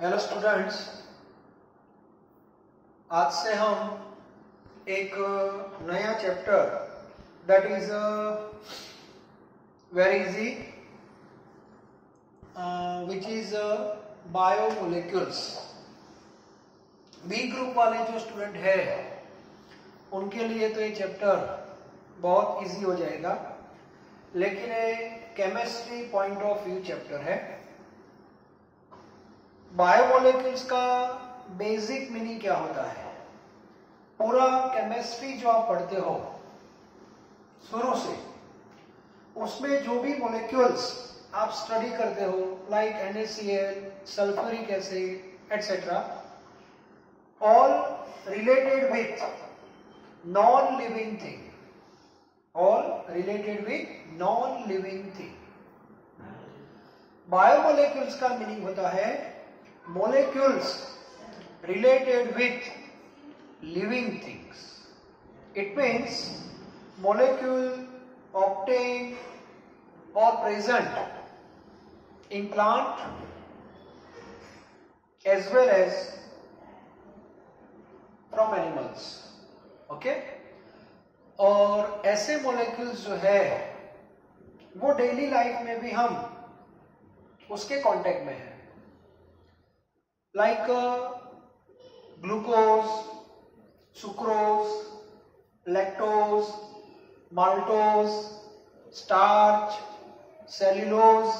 Hello students, आज से हम एक नया chapter that is very easy which is biomolecules. B group वाले जो स्टूडेंट है उनके लिए तो ये चैप्टर बहुत इजी हो जाएगा, लेकिन ये chemistry point of view chapter है। बायोमोलिक्यूल्स का बेसिक मीनिंग क्या होता है? पूरा केमिस्ट्री जो आप पढ़ते हो शुरू से, उसमें जो भी मॉलिक्यूल्स आप स्टडी करते हो like NaCl, sulphuric acid etcetera, all related with non living thing, all related with non living thing. Biomolecules का मीनिंग होता है molecules related with living things. It means molecule obtained or present in plant as well as from animals. Okay? और ऐसे molecules जो है वो daily life में भी हम उसके कांटेक्ट में है, like glucose, sucrose, lactose, maltose, starch, cellulose,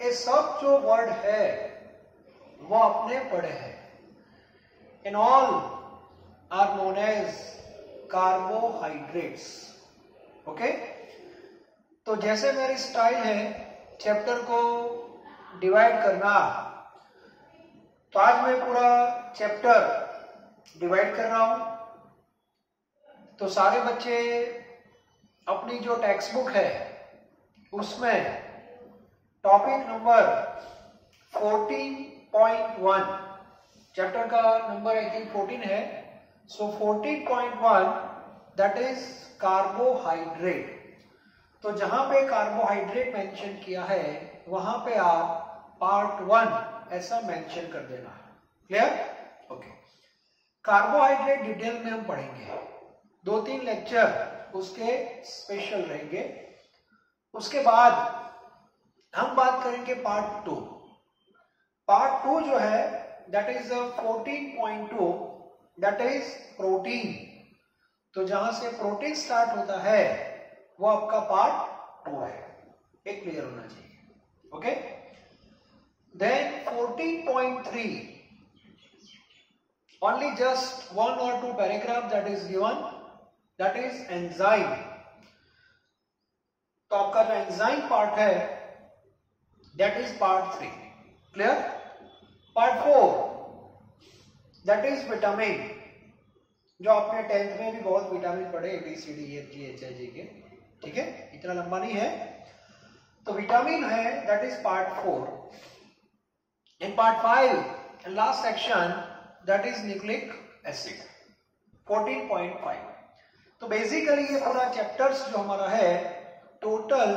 ये सब जो वर्ड है वो आपने पढ़े हैं। and all are known as carbohydrates. Okay, तो जैसे मेरी स्टाइल है चैप्टर को डिवाइड करना, तो आज मैं पूरा चैप्टर डिवाइड कर रहा हूं। तो सारे बच्चे अपनी जो टेक्स्ट बुक है उसमें टॉपिक नंबर 14.1, चैप्टर का नंबर आई थिंक 14 है, सो 14.1 दैट इज कार्बोहाइड्रेट। तो जहां पे कार्बोहाइड्रेट मेंशन किया है वहां पे आप पार्ट 1 ऐसा मेंशन कर देना। क्लियर? ओके। कार्बोहाइड्रेट डिटेल में हम पढ़ेंगे, 2-3 लेक्चर उसके स्पेशल रहेंगे। उसके बाद हम बात करेंगे पार्ट 2। पार्ट 2 जो है that is 14.2, that is protein. तो जहां से प्रोटीन स्टार्ट होता है वो आपका पार्ट 2 है, ये क्लियर होना चाहिए। Okay. Then 14.3, only just 1 or 2 paragraph that is given, that is enzyme. तो आपका जो एंजाइम पार्ट है that is part 3. Clear? Part 4 that is vitamin, जो आपने 10th में भी बहुत विटामिन पढ़े ABCDEFGHIJ के, ठीक है, इतना लंबा नहीं है। तो विटामिन है that is part 4. In part 5 and last section that is nucleic acid 14.5. तो बेसिकली ये पूरा चैप्टर्स जो हमारा है टोटल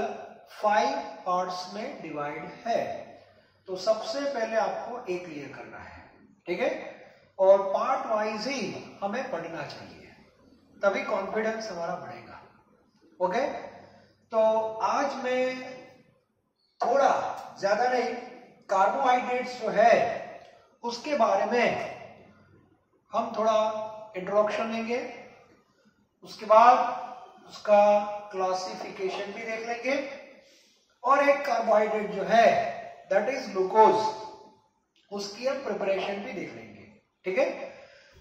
5 पार्ट्स में डिवाइड है। तो सबसे पहले आपको एक क्लियर करना है, ठीक है, और पार्ट वाइज ही हमें पढ़ना चाहिए, तभी कॉन्फिडेंस हमारा बढ़ेगा। ओके, तो आज मैं थोड़ा ज्यादा नहीं, कार्बोहाइड्रेट्स जो है उसके बारे में हम थोड़ा इंट्रोडक्शन लेंगे, उसके बाद उसका क्लासिफिकेशन भी देख लेंगे, और एक कार्बोहाइड्रेट जो है दैट इज ग्लूकोज, उसकी हम प्रिपरेशन भी देख लेंगे। ठीक है,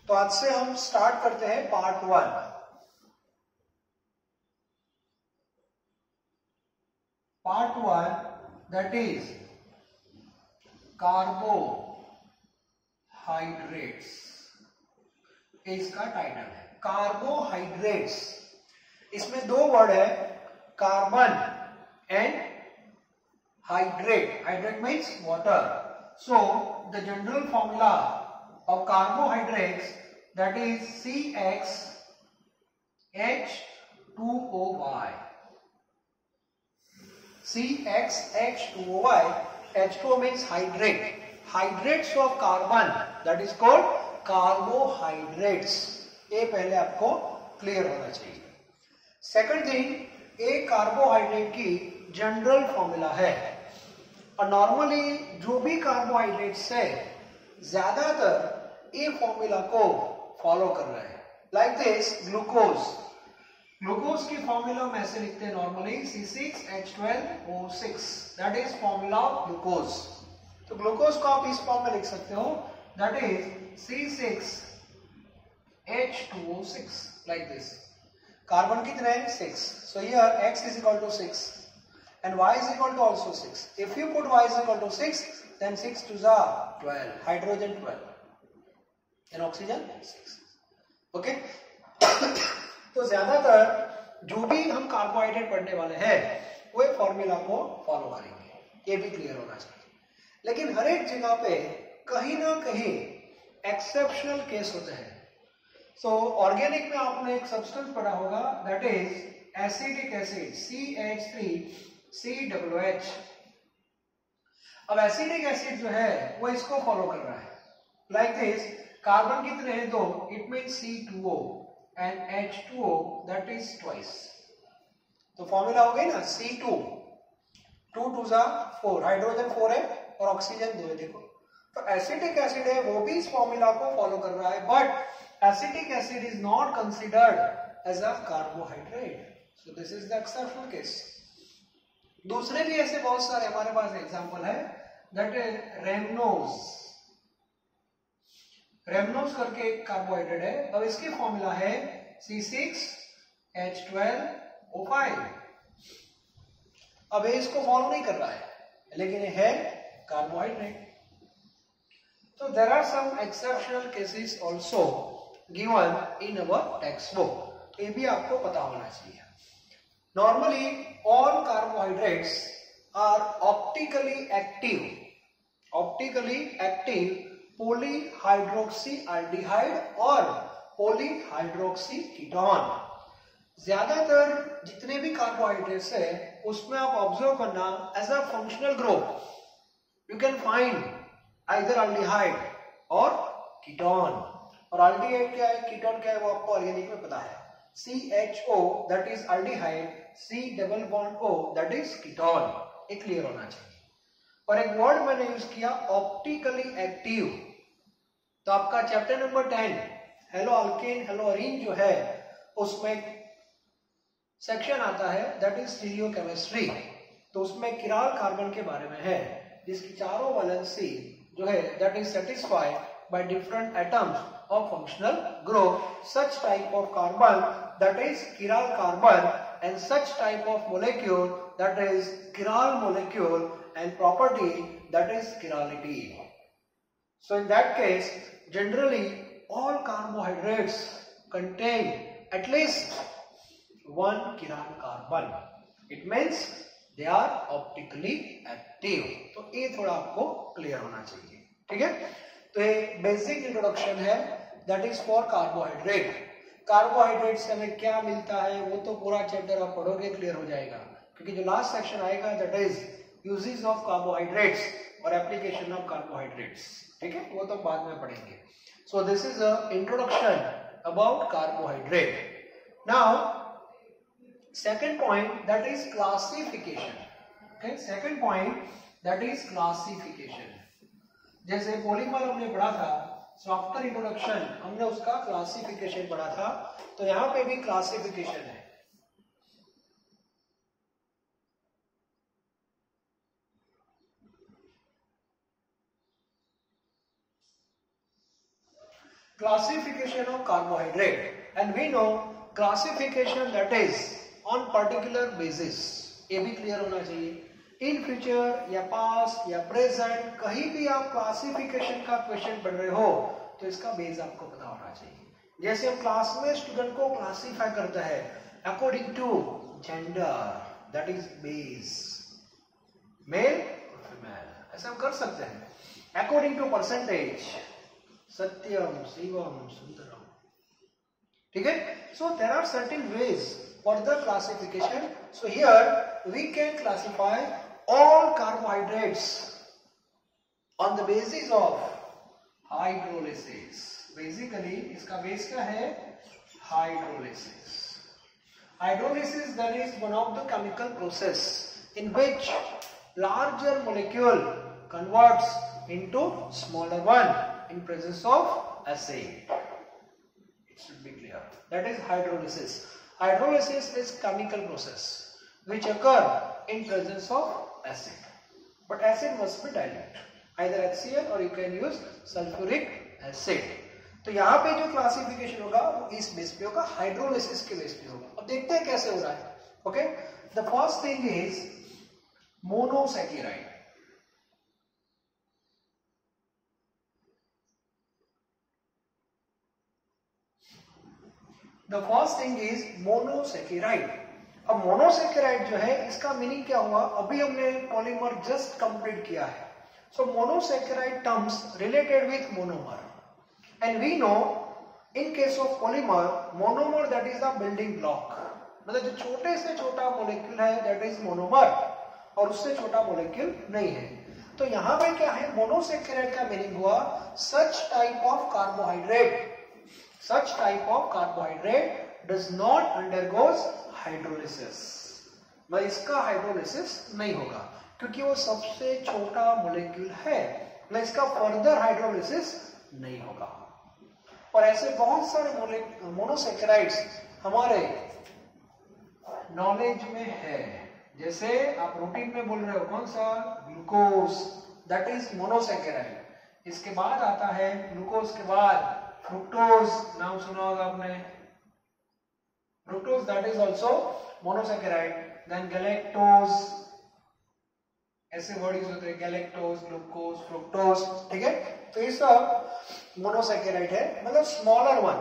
तो आज से हम स्टार्ट करते हैं part 1। Part 1 that is carbohydrates, इसका टाइटल है कार्बोहाइड्रेट्स। इसमें 2 वर्ड है, carbon and hydrate. Hydrate means water. So the general formula of carbohydrates that is CxH2OY। CxH2OY, H2O means hydrate, hydrates of carbon, that is called carbohydrates. ये पहले आपको clear होना चाहिए। Second thing, एक carbohydrate की general formula है, और normally जो भी कार्बोहाइड्रेट्स है ज्यादातर ये फॉर्मूला को फॉलो कर रहे हैं। लाइक दिस ग्लूकोज, ग्लूकोज की फॉर्मूला में ऐसे लिखते हैं normally C6H12O6, that is formula of glucose. तो ग्लूकोज को आप इस फॉर्म में लिख सकते हो, that is C6H2O6, like this. Carbon कितने हैं? 6. So here X is equal to 6 and Y is equal to also 6. If you put Y is equal to 6, then 6 to the 12, hydrogen 12 and oxygen 6. Okay? तो ज्यादातर जो भी हम carbohydrate पढ़ने वाले हैं वो फॉर्मूला को फॉलो करेंगे, ये भी क्लियर होना चाहिए। लेकिन हर एक जगह पे कहीं ना कहीं एक्सेप्शनल केस होते हैं। सो ऑर्गेनिक में आपने एक सब्सटेंस पढ़ा होगा, that is acetic acid CH3COOH। अब एसिटिक एसिड जो है वो इसको फॉलो कर रहा है। लाइक दिस, कार्बन कितने हैं? 2, it means C2O and H2O, that is twice। तो फॉर्मूला हो गई ना C2, 2 to the 4, हाइड्रोजन 4 है और ऑक्सीजन 2 है। देखो, तो एसिटिक एसिड है वो भी इस फॉर्मूला को फॉलो कर रहा है, but acetic acid is not considered as a carbohydrate, so this is the exceptional case। दूसरे भी ऐसे बहुत सारे हमारे पास एग्जांपल है, that is रेमनोज करके एक कार्बोहाइड्रेट है। अब इसकी फॉर्मूला है C6H12O5। अब ये इसको फॉलो नहीं कर रहा है, लेकिन ये है कार्बोहाइड्रेट। तो there are some exceptional cases also given in our textbook, ये भी आपको पता होना चाहिए। Normally all carbohydrates are optically active polyhydroxyaldehyde और polyhydroxyketone। ज्यादातर जितने भी कार्बोहाइड्रेट्स है उसमें आप ऑब्जर्व करना, as a functional group you can find either aldehyde और कीटोन। और अल्डिहाइड क्या है, कीटोन क्या है, वो आपको ऑर्गेनिक में पता है। CHO that is aldehyde, C+O that is ketone. ये क्लियर होना चाहिए। और एक वर्ड मैंने यूज किया ऑप्टिकली एक्टिव। तो आपका chapter number 10 hello alkane hello Areen जो है उसमें सेक्शन आता है दैट इज स्टीरियोकेमिस्ट्री। तो उसमें किराल कार्बन के बारे में है, जिसकी चारों वैलेंसी जो है that is satisfied by different atoms of functional group, such type of carbon that is chiral carbon and such type of molecule that is chiral molecule and property that is chirality. So in that case generally all carbohydrates contain at least one chiral carbon. It means they are optically active. तो ये थोड़ा आपको clear होना चाहिए, ठीक है। तो ये बेसिक इंट्रोडक्शन है that is for carbohydrate. Carbohydrate से हमें क्या मिलता है वो तो पूरा चैप्टर आप पढ़ोगे क्लियर हो जाएगा, क्योंकि जो लास्ट सेक्शन आएगा that is uses of carbohydrates और एप्लीकेशन ऑफ कार्बोहाइड्रेट्स, ठीक है, वो तो बाद में पढ़ेंगे। So this is a introduction about carbohydrate. Now second point that is classification. Okay, second point that is classification. जैसे पॉलीमर हमने पढ़ा था, सो आफ्टर इंट्रोडक्शन हमने उसका क्लासिफिकेशन पढ़ा था, तो यहां पे भी क्लासिफिकेशन है। Classification of carbohydrate, and we know classification that is on particular basis, ये भी क्लियर होना चाहिए। इन फ्यूचर या पास्ट या प्रेजेंट कहीं भी आप क्लासिफिकेशन का क्वेश्चन पढ़ रहे हो तो इसका बेस आपको पता होना चाहिए। जैसे हम क्लास में स्टूडेंट को क्लासिफाई करते हैं according to gender, that is base, male और फीमेल, ऐसा हम कर सकते हैं। अकॉर्डिंग टू परसेंटेज, सत्यम शिवम सुंदरम, ठीक है। So there are certain ways for the classification. So here we can classify all carbohydrates on the basis of hydrolysis. Basically इसका बेस क्या है? Hydrolysis. Hydrolysis, that is one of the chemical process in which larger molecule converts into smaller one in presence of acid. It should be clear. That is hydrolysis. Hydrolysis is chemical process which occur in presence of acid. But acid must be dilute. Either HCl or you can use sulfuric acid. तो यहाँ पे जो classification होगा वो इस base पे होगा, hydrolysis के बेस पे होगा. अब देखते हैं कैसे हो रहा है. Okay, the first thing is monosaccharide. The first thing is monosaccharide. अब मोनोसैकेराइड जो है इसका मीनिंग क्या हुआ? अभी हमने पॉलीमर जस्ट कंप्लीट किया है. So monosaccharide terms related with monomer. And we know in case of polymer, monomer that is the building block. मतलब जो छोटे से छोटा मोलेक्यूल है that is monomer और उससे छोटा मोलेक्यूल नहीं है. तो यहाँ पे क्या है? मोनोसैकेराइड का मीनिंग हुआ such type of carbohydrate does not undergoes hydrolysis. मतलब इसका हाइड्रोलिसिस नहीं होगा क्योंकि वो सबसे छोटा मोलेक्यूल है. मतलब इसका फर्दर हाइड्रोलिसिस नहीं होगा. और ऐसे बहुत सारे मोनोसैकेराइड्स हमारे नॉलेज में है. जैसे आप रूटीन में बोल रहे हो कौन सा? Glucose, that is monosaccharide. इसके बाद आता है ग्लूकोज के बाद फ्रुक्टोज, नाम सुना होगा आपने. Fructose that is also monosaccharide. Then galactose, ऐसे वर्ड यूज होते हैं, गैलेक्टोज, ग्लूकोज, फ्रुक्टोज. ठीक है, तो ये सब मोनोसैकेराइड है, मतलब smaller one.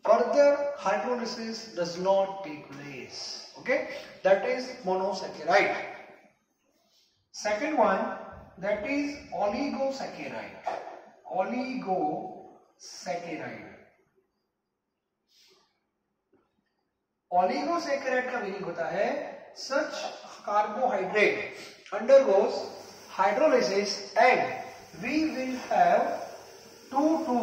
Further hydrolysis does not take place. Okay, that is monosaccharide. Second one that is oligosaccharide. Oligosaccharide का मीनिंग होता है such carbohydrate undergoes hydrolysis and we will have 2 to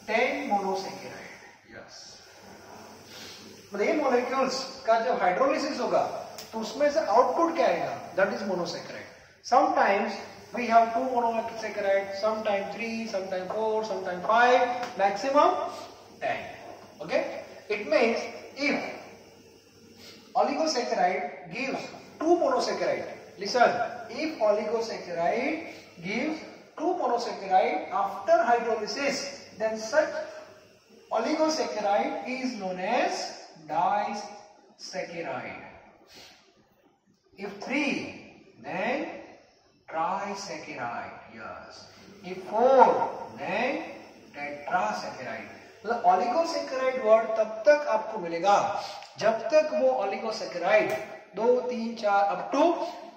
10 monosaccharide. Yes. मतलब ये molecules का जब hydrolysis होगा तो उसमें से आउटपुट क्या आएगा? That is monosaccharide. Sometimes we have 2 monosaccharide, sometimes 3, sometimes 4, sometimes 5, maximum 10. Okay, it means if oligosaccharide gives 2 monosaccharide, listen, if oligosaccharide gives 2 monosaccharide after hydrolysis, then such oligosaccharide is known as disaccharide. If 3, then trisaccharide. Yes. If 4, then tetrasaccharide. मतलब oligosaccharide word तब तक आपको मिलेगा जब तक वो oligosaccharide 2, 3, 4 up to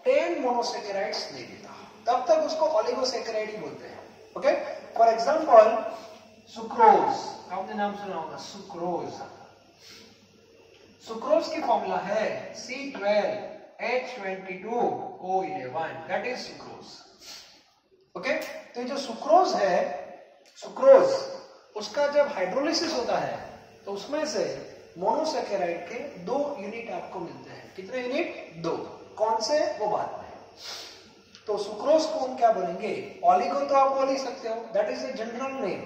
10 monosaccharides नहीं देता, तब तक उसको ओलिगोसैकेराइड ही बोलते हैं. ओके, फॉर एग्जांपल सुक्रोज, आपने नाम सुना होगा सुक्रोज. सुक्रोज की फॉर्मूला है C12H22O11, that is sucrose. Okay, तो जो सुक्रोज है, सुक्रोज उसका जब हाइड्रोलिसिस होता है तो उसमें से मोनोसैकेराइड के 2 यूनिट आपको मिलते हैं. कितने यूनिट? 2. कौन से? वो बाद में. तो सुक्रोज को हम क्या बोलेंगे? ओलिगो तो आप बोल ही सकते हो, that is a general name.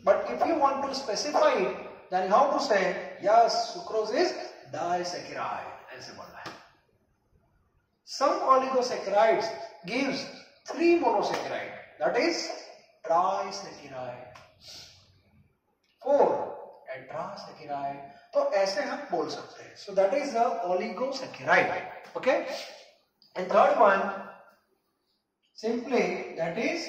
But if you want to specify then how to say? Yes, sucrose is disaccharide, ऐसे बोलना है. Some oligosaccharides gives 3 monosaccharide, that is trisaccharide. 4 tetrasaccharide. तो ऐसे हम बोल सकते हैं. So that is the oligosaccharide. Okay, and third one simply that is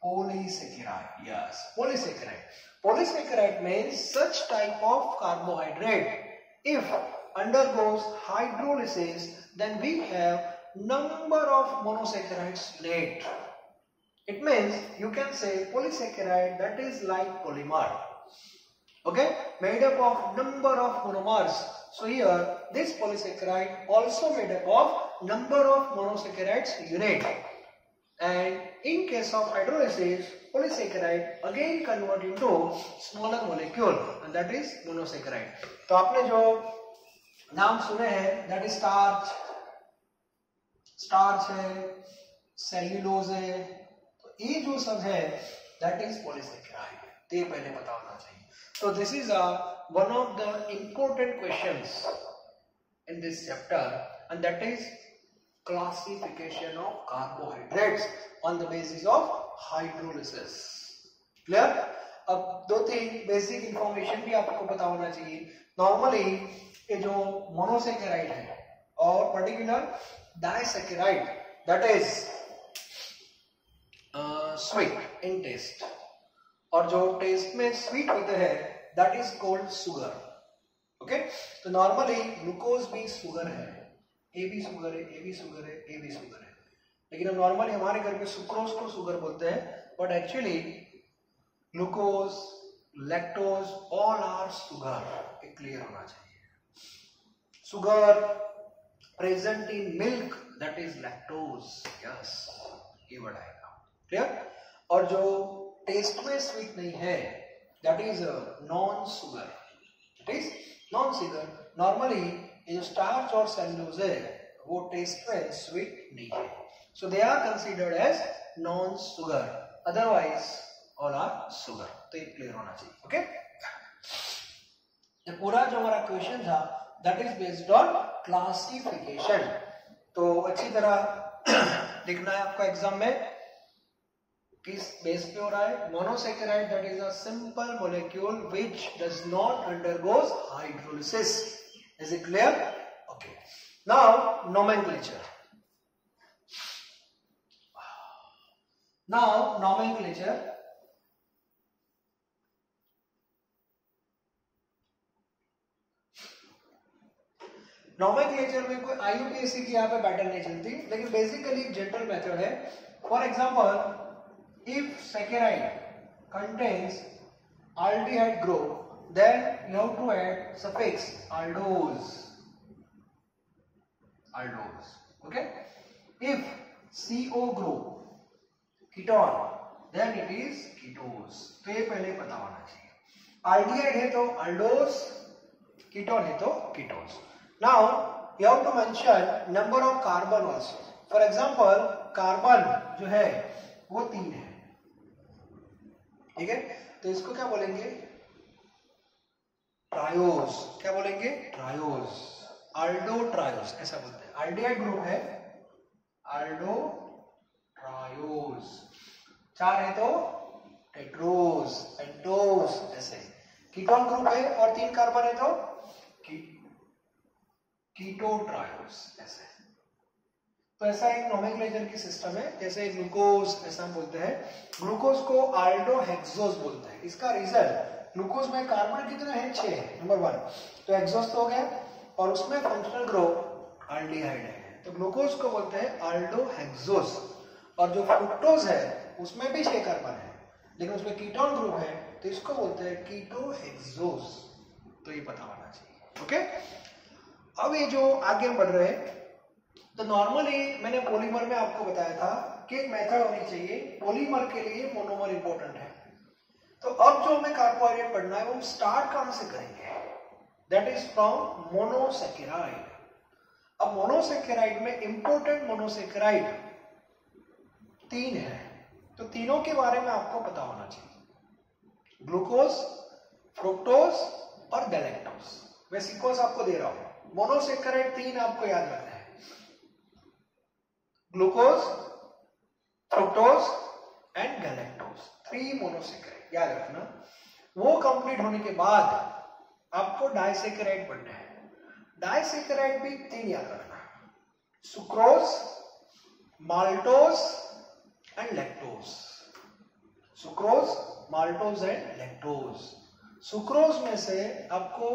polysaccharide. Yes, polysaccharide. Polysaccharide means such type of carbohydrate if undergoes hydrolysis, then we have number of monosaccharides in it. It means you can say polysaccharide that is like polymer. Okay, made up of number of monomers. So here this polysaccharide also made up of number of monosaccharides unit. and in case of hydrolysis polysaccharide again convert into smaller molecule and that is monosaccharide. तो आपने जो नाम सुने हैं that is starch है, cellulose है, तो ये जो सब है that is polysaccharide. तो ये पहले पता होना चाहिए. So this is one of the important questions in this chapter and that is classification of carbohydrates on the basis of hydrolysis. Clear? अब दो तीन बेसिक इंफॉर्मेशन भी आपको पता होना चाहिए. नॉर्मली ये जो मोनोसेकेराइड है और particular disaccharide that is sweet in taste और जो टेस्ट में स्वीट होते हैं that is called sugar. Okay, तो नॉर्मली ग्लूकोज भी शुगर है, ए भी शुगर है, ए भी शुगर है, ए भी शुगर है, लेकिन नॉर्मली हमारे घर में सुक्रोज को शुगर बोलते हैं but actually glucose, lactose all are sugar. ये क्लियर होना चाहिए. Sugar present in milk that is lactose. Yes, ये वर्ड आएगा. क्लियर? और जो टेस्ट में स्वीट नहीं है that is non sugar. It is non sugar. Normally ये जो स्टार्च और सेल्यूलोज है वो टेस्ट में स्वीट नहीं है, so they are considered as non sugar, otherwise all are sugar. तो ये क्लियर होना चाहिए. ओके, ये पूरा जो हमारा क्वेश्चन था that is based on classification. तो अच्छी तरह लिखना है आपको एग्जाम में किस बेस पे हो रहा है. Monosaccharide that is a simple molecule which does not undergoes hydrolysis. Is it clear? Okay, now nomenclature. Now nomenclature. Nomenclature में कोई IUPAC की यहाँ पे पैटर्न नहीं चलती, लेकिन बेसिकली जनरल मेथड है. For example, if saccharide contains aldehyde group, then you have to add suffix aldose. Aldose. Okay. If CO group ketone, then it is ketose. तो ये पहले पता होना चाहिए. aldehyde है तो aldose, ketone है तो ketones. Now you have to mention number of carbon also. For example, carbon जो है वो 3 है. ठीक है, तो इसको क्या बोलेंगे? ट्रायोज. क्या बोलेंगे? ट्रायोज. आल्डो ट्रायोज ऐसा बोलते हैं. आल्डिहाइड ग्रुप है आल्डो ट्रायोज. 4 है तो टेट्रोज, पेंटोज ऐसे. कीटोन ग्रुप है और 3 कार्बन है तो कीटो ट्रायोज ऐसे. तो ऐसा एक नोमेनक्लेचर की सिस्टम है. जैसे ग्लूकोज ऐसा बोलते हैं, ग्लूकोज को आल्डोहेक्सोज बोलते हैं. इसका रीजन, ग्लूकोज में कार्बन कितने हैं? 6 है, नंबर 1. तो एक्सोज तो हो गया और उसमें फंक्शनल ग्रुप आल्डिहाइड है, तो ग्लूकोज को बोलते हैं आल्डोहेक्सोज. और जो फ्रुक्टोज है उसमें भी 6 कार्बन है, लेकिन उसमें कीटोन ग्रुप है तो इसको बोलते हैं कीटोहेक्सोज. तो ये पता होना चाहिए. ओके, अब ये जो आगे बढ़ रहे हैं, तो नॉर्मली मैंने पॉलीमर में आपको बताया था कि एक मेथड होनी चाहिए. पॉलीमर के लिए मोनोमर इंपॉर्टेंट है. तो अब जो हमें कार्बोहाइड्रेट पढ़ना है वो स्टार्ट कहां से करेंगे? That is from monosaccharide. अब मोनोसेकेराइड में इंपॉर्टेंट मोनोसेकेराइड 3 है, तो तीनों के बारे में आपको पता होना चाहिए. ग्लूकोज, फ्रुक्टोज और गैलेक्टोज. मैं सीक्वेंस आपको दे रहा हूं. मोनोसेकेराइड 3 आपको याद रखना है. Glucose, fructose and galactose. 3 monosaccharide याद रखना. वो कंप्लीट होने के बाद आपको डाइसेकेराइड पढ़ना है. डाइसेकेराइड भी 3 याद रखना. Sucrose, maltose and lactose. Sucrose, maltose and lactose. Sucrose में से आपको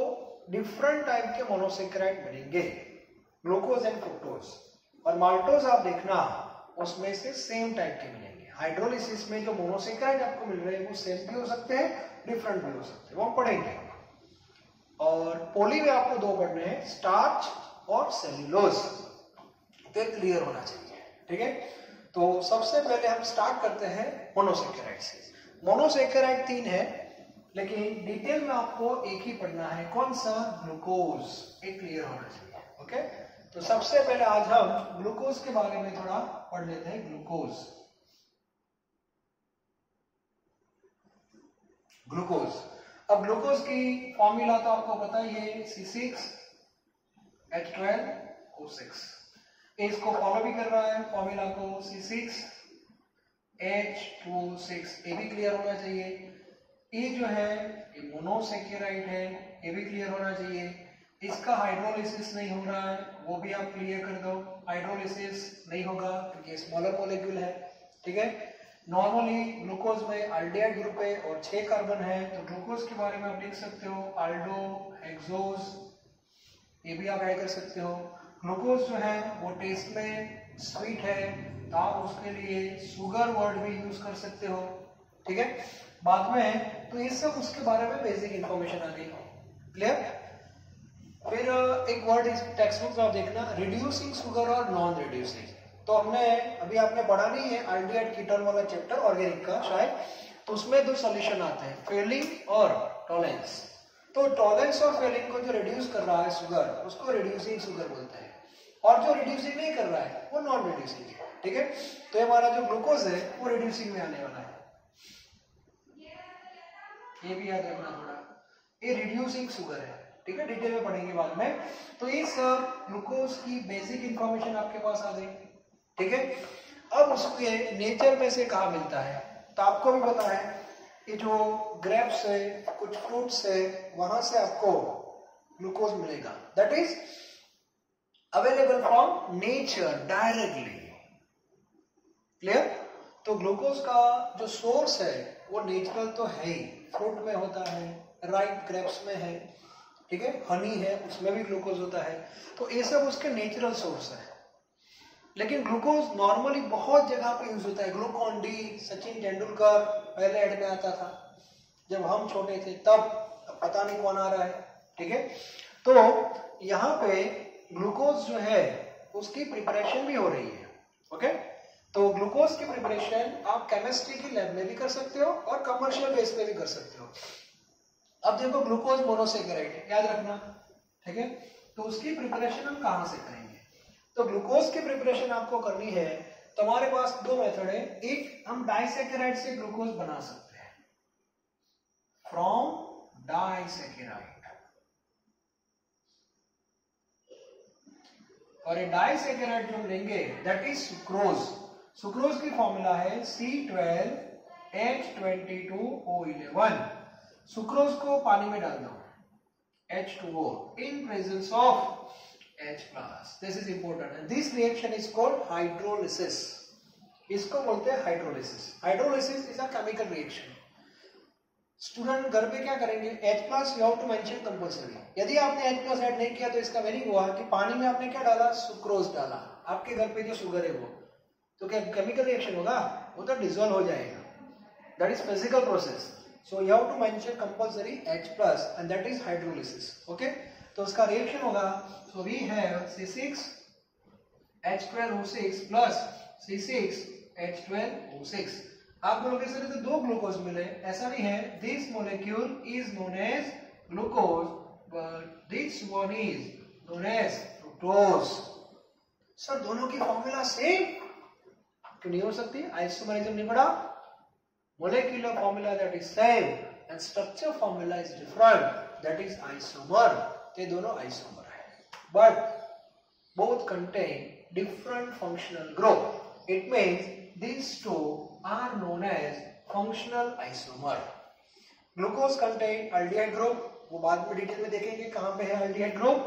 डिफरेंट टाइप के मोनोसेकेराइड मिलेंगे, ग्लूकोज एंड फ्रुक्टोज. और माल्टोज आप देखना उसमें से सेम टाइप के मिलेंगे. हाइड्रोलिसिस में जो मोनोसेकेराइड आपको मिल रहे हैं वो सेम भी हो सकते हैं, डिफरेंट भी हो सकते हैं, वो हम पढ़ेंगे. और पॉली में आपको 2 पढ़ने हैं, स्टार्च और सेल्यूलोज. तो क्लियर होना चाहिए. ठीक है, तो सबसे पहले हम स्टार्ट करते हैं मोनोसेकेराइड से। मोनोसेकेराइड 3 है, लेकिन डिटेल में आपको एक ही पढ़ना है, कौन सा? ग्लूकोज। एक क्लियर होना चाहिए। ओके, तो सबसे पहले आज हम ग्लूकोज के बारे में थोड़ा पढ़ लेते हैं। ग्लूकोज अब ग्लूकोज की फॉर्मूला तो आपको पता ही है, C6H12O6। इसको फॉलो भी कर रहा है फॉर्मूला को, C6H26। ये भी क्लियर होना चाहिए। ये जो है ये मोनोसेकेराइड है, ये भी क्लियर होना चाहिए। इसका हाइड्रोलिसिस नहीं हो रहा है, वो भी आप क्लियर कर दो। हाइड्रोलिसिस नहीं होगा क्योंकि स्मॉलर मॉलिक्यूल है। ठीक है, नॉर्मली ग्लूकोज में अल्डिहाइड ग्रुप है और 6 कार्बन है, तो ग्लूकोज के बारे में आप लिख सकते हो अल्डो हेक्सोज, ये भी आप ऐड कर सकते हो। ग्लूकोज जो है वो टेस्ट में स्वीट है, तो आप उसके लिए शुगर वर्ड भी यूज कर सकते हो। ठीक है, बाद में तो ये सब उसके बारे में बेसिक इंफॉर्मेशन आ गई। क्लियर? फिर एक वर्ड इस टेक्स्ट बुक में आप देखना, रिड्यूसिंग शुगर और नॉन रिड्यूसिंग। तो हमने अभी आपने पढ़ा नहीं है अल्डिहाइड कीटोन वाला चैप्टर ऑर्गेनिक का शायद, तो उसमें 2 सॉल्यूशन आते हैं, फेलिंग और टॉलेंस। तो टॉलेंस और फेलिंग को जो रिड्यूस कर रहा है शुगर, उसको रिड्यूसिंग शुगर बोलते हैं, और जो रिड्यूसिंग नहीं कर रहा है वो नॉन रिड्यूसिंग है। ठीक है, तो हमारा जो ग्लूकोज है वो रिड्यूसिंग में आने वाला है, ये भी याद रखना थोड़ा। ये रिड्यूसिंग शुगर है। ठीक है, डिटेल में पढ़ेंगे बाद में। तो ये सब ग्लूकोज की बेसिक इंफॉर्मेशन आपके पास आ गई। ठीक है, अब उसके नेचर में से कहाँ मिलता है, तो आपको भी पता है, ये जो ग्रेप्स है, कुछ फ्रूट्स है, वहां से आपको ग्लूकोज मिलेगा। That is available from nature directly. Clear? तो ग्लूकोज का जो सोर्स है वो नेचुरल तो है ही, फ्रूट में होता है, राइट ग्रेप्स में है, ठीक है, हनी है, उसमें भी ग्लूकोज होता है। तो ये सब उसके नेचुरल सोर्स है। लेकिन ग्लूकोज नॉर्मली बहुत जगह पे यूज होता है। ग्लूकॉन डी, सचिन तेंदुलकर पहले ऐड में आता था जब हम छोटे थे, तब पता नहीं कौन आ रहा है। ठीक है, तो यहाँ पे ग्लूकोज जो है उसकी प्रिपरेशन भी हो रही है। ओके, तो ग्लूकोज की प्रिपरेशन आप केमिस्ट्री की लैब में भी कर सकते हो और कमर्शियल बेस पे भी कर सकते हो। अब देखो, ग्लूकोज मोनोसेकेराइड है, याद रखना। ठीक है, तो उसकी प्रिपरेशन हम कहां से करेंगे? तो ग्लूकोज की प्रिपरेशन आपको करनी है तो हमारे पास 2 मेथड है। एक, हम डाइसेकेराइड से ग्लूकोज बना सकते हैं, फ्रॉम डाइसेकेराइड, और ये डाइसेकेराइड जो हम लेंगे दैट इज सुक्रोज। सुक्रोज की फॉर्मूला है C12H22O11। सुक्रोज को पानी में डाल दो, H2O in presence of H+. This is important and this reaction is called hydrolysis. इसको बोलते हैं hydrolysis. Hydrolysis is a chemical reaction. Student घर पे क्या करेंगे? H+ you have to mention compulsory. यदि आपने H+ ऐड नहीं किया तो इसका मीनिंग हुआ कि पानी में आपने क्या डाला? सुक्रोज डाला। आपके घर पे जो शुगर है वो, तो क्या केमिकल रिएक्शन होगा? वो तो डिसॉल्व हो जाएगा। That is physical process. So you have to mention compulsory H+ and that is hydrolysis. Okay, तो उसका रिएक्शन होगा, so we have C6H12O6 plus C6H12O6। आप लोगों से तो 2 ग्लूकोज मिले, ऐसा नहीं है। This molecule is known as glucose but this one is known as fructose। Sir दोनों की फॉर्मूला सेम क्यों नहीं हो सकती? आइसोमरिज्म नहीं पढ़ा? Molecular formula that is same and structure formula is different, that is isomer। ये दोनों isomer है, but both contain different functional group। It means these two are known as functional isomer। Glucose contain aldehyde group, वो बाद में detail में देखेंगे कहाँ पे है aldehyde group,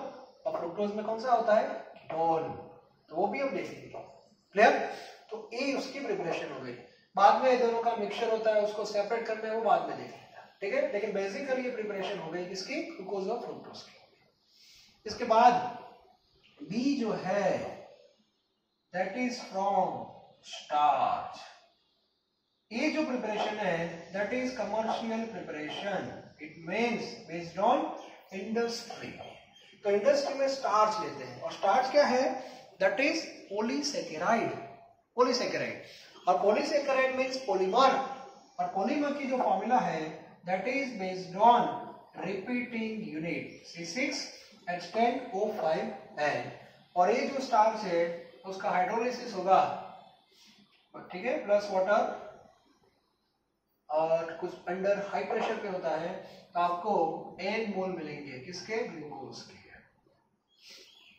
और fructose में कौन सा होता है? कीटोन, तो वो भी हम देखेंगे। क्लियर? तो ये उसकी प्रिपरेशन हो गई। बाद में दोनों का मिक्सचर होता है, उसको सेपरेट करना है, वो बाद में देखेंगे। ठीक है, लेकिन बेसिकली ये प्रिपरेशन हो गई किसकी? ग्लूकोज और फ्रुक्टोज की। इसके बाद बी जो है दैट इज फ्रॉम स्टार्च। ये जो प्रिपरेशन है that is commercial preparation. It means based on industry. तो इंडस्ट्री में स्टार्च लेते हैं, और स्टार्च क्या है? That is polysaccharide. पॉलीसेकेराइड। और पॉलीसेकेराइड मीन्स पॉलीमर, और पॉलीमर की जो फॉर्मूला है that is based on repeating unit C6H10O5N। और ये जो स्टार्च है उसका हाइड्रोलिसिस होगा, ठीक है, प्लस वाटर, और कुछ अंडर हाई प्रेशर पे होता है, तो आपको N मोल मिलेंगे किसके, ग्लूकोज के,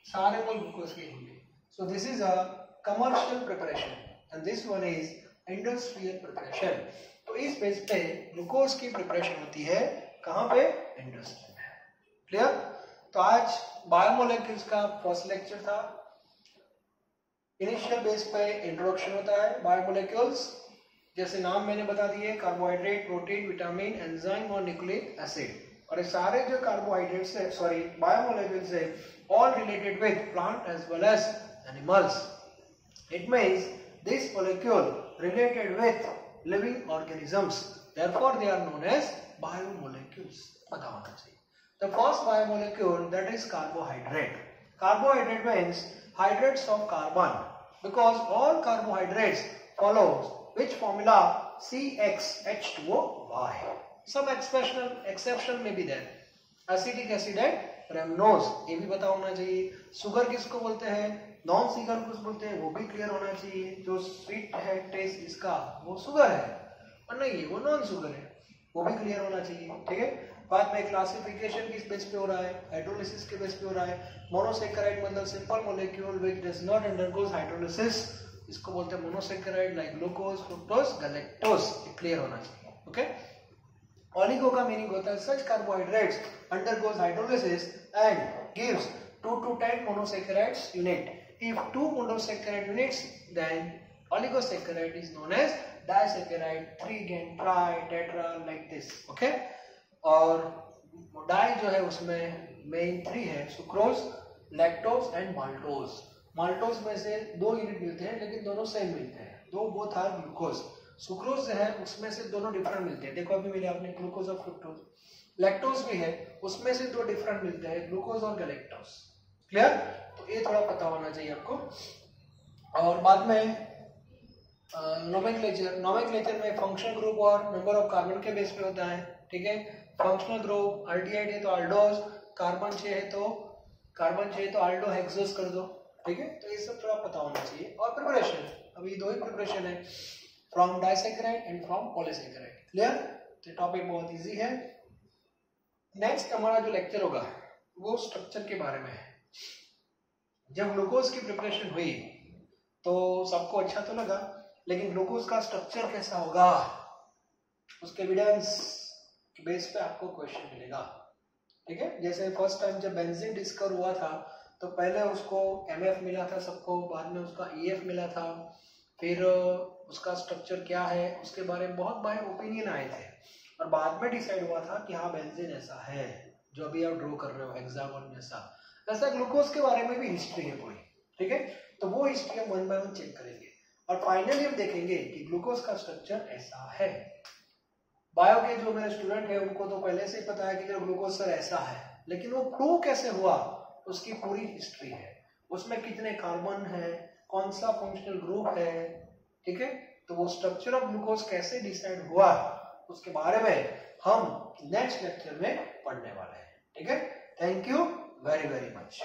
सारे मोल ग्लूकोज के होंगे। So this is a commercial preparation and this one is industrial preparation. तो इस बेस पे ग्लूकोज की प्रिपरेशन होती है कहाँ पे, इंडस्ट्री में। क्लियर? तो आज बायोमोलेक्यूल्स का फर्स्ट लेक्चर था। इनिशियल बेस पे इंट्रोडक्शन होता है बायोमोलेक्यूल्स, जैसे नाम मैंने बता दिए, कार्बोहाइड्रेट, प्रोटीन, विटामिन, एंजाइम और न्यूक्लिक एसिड। और ये सारे जो कार्बोहाइड्रेट्स है, सॉरी बायोमोलेक्यूल्स है, all related with plant as well as animals. It means this molecule related with living organisms, therefore they are known as biomolecules. पता होना चाहिए। The first biomolecule, that is carbohydrate. Carbohydrate means hydrates of carbon, because all carbohydrates follows which formula, CxH2O-Y. Some exception may be there. Acetic acid and rhamnose, ये भी पता होना चाहिए। Sugar किसको बोलते हैं, नॉन शुगर किसको बोलते हैं, वो भी क्लियर होना चाहिए। जो स्वीट है टेस्ट इसका, वो शुगर है, और नहीं वो नॉन शुगर है, वो भी क्लियर होना चाहिए। ठीक है, बाद में क्लासिफिकेशन किस बेस पे हो रहा है, हाइड्रोलिसिस के बेस पे हो रहा है। मोनोसेकेराइड मतलब simple molecule which does not undergoes hydrolysis, इसको बोलते हैं monosaccharide, like glucose, fructose, galactose, clear होना चाहिए। ओके, ऑलिगो का मीनिंग होता है सच carbohydrates undergoes hydrolysis and gives 2 to 10 monosaccharides unit. If 2 monosaccharide units, then oligosaccharide is known as disaccharide, 3 again, tri, tetra, like this. Okay? और die जो है उसमें main 3 है, sucrose, lactose and maltose. Maltose में से 2 unit मिलते हैं लेकिन दोनों सेम मिलते हैं, दो बोथ आर ग्लूकोज। सुक्रोज जो है उसमें से दोनों डिफरेंट मिलते हैं, देखो अभी मिले आपने ग्लूकोज और फ्रुक्टोज। लैक्टोज भी है, उसमें से 2 डिफरेंट मिलते हैं, ग्लूकोज और गैलेक्टोज। क्लियर? तो ये थोड़ा पता होना चाहिए आपको। और बाद में नोमेनक्लेचर में फंक्शनल ग्रुप और नंबर ऑफ कार्बन के बेस पे होता है। ठीक है, फंक्शनल ग्रुप अल्डिहाइड है तो अल्डोज, कार्बन 6 है तो अल्डो हेक्सोज कर दो। ठीक है, तो ये सब थोड़ा पता होना चाहिए। और प्रिपरेशन, अभी 2 ही प्रिपरेशन है, from disaccharide and from polysaccharide. Clear? तो टॉपिक बहुत इजी है। नेक्स्ट हमारा जो लेक्चर होगा वो स्ट्रक्चर के बारे में है। जब ग्लूकोज की प्रिपरेशन हुई तो सबको अच्छा तो लगा, लेकिन ग्लूकोज का स्ट्रक्चर कैसा होगा, उसके एविडेंस के बेस पे आपको क्वेश्चन मिलेगा। ठीक है, जैसे फर्स्ट टाइम जब बेंजीन डिस्कवर हुआ था तो पहले उसको MF मिला था सबको, बाद में उसका EF मिला था, फिर उसका स्ट्रक्चर क्या है उसके बारे में बहुत बार ओपिनियन आए थे, और बाद में डिसाइड हुआ था कि हाँ बेंजीन ऐसा है जो अभी आप ड्रॉ कर रहे हो हेक्सागोन जैसा। ऐसा ग्लूकोज के बारे में भी हिस्ट्री है पूरी। ठीक है, तो वो हिस्ट्री हम 1 बाय 1 चेक करेंगे और फाइनली हम देखेंगे कि ग्लूकोज का स्ट्रक्चर ऐसा है। बायो के जो मेरे स्टूडेंट है उनको तो पहले से ही पता है कि जो ग्लूकोज सर ऐसा है, लेकिन वो प्रूव कैसे हुआ उसकी पूरी हिस्ट्री है, उसमें कितने कार्बन है, कौन सा फंक्शनल ग्रुप है। ठीक है, तो वो स्ट्रक्चर ऑफ ग्लूकोज कैसे डिसाइड हुआ उसके बारे में हम नेक्स्ट लेक्चर में पढ़ने वाले हैं। ठीक है, thank you very very much.